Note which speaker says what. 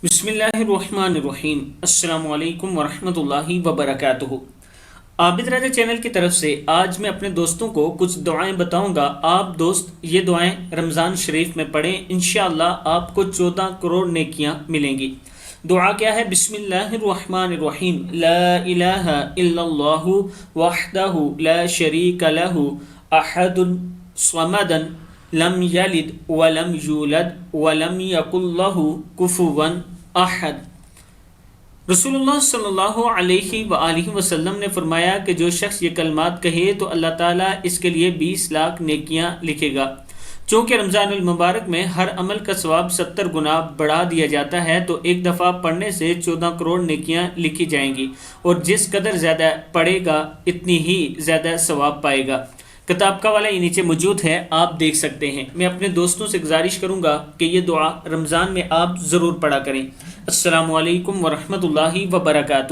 Speaker 1: बिस्मिल्लाहिर्रहमानिर्रहीम। अस्सलाम वालेकुम वरहमतुल्लाहि वबरकातुहू। आबिद्राजा चैनल की तरफ से आज मैं अपने दोस्तों को कुछ दुआएं बताऊंगा। आप दोस्त ये दुआएं रमज़ान शरीफ में पढ़ें, इंशाअल्लाह आपको 14 करोड़ नेकियां मिलेंगी। दुआ क्या है? बिस्मिल्लाहिर्रहमानिर्रहीम। ला इलाहा इल्लल्लाहु वहदहु ला शरीका लहु अहदुन स्वमदन लम यलिद वलम यूलद वलम यकुल लहु कुफुवन अहद। रसूलुल्लाह सल्लल्लाहु अलैहि वआलिहि वसल्लम ने फरमाया कि जो शख्स ये कलमात कहे तो अल्लाह ताला इसके लिए 20 लाख नेकियां लिखेगा। चूँकि रमज़ानुल मुबारक में हर अमल का सवाब 70 गुना बढ़ा दिया जाता है, तो एक दफ़ा पढ़ने से 14 करोड़ नेकियां लिखी जाएंगी, और जिस कदर ज़्यादा पढ़ेगा इतनी ही ज़्यादा सवाब पाएगा। किताब का वाला ये नीचे मौजूद है, आप देख सकते हैं। मैं अपने दोस्तों से गुजारिश करूंगा कि ये दुआ रमज़ान में आप ज़रूर पढ़ा करें। अस्सलामु अलैकुम वरहमतुल्लाहि वबरकातुहू।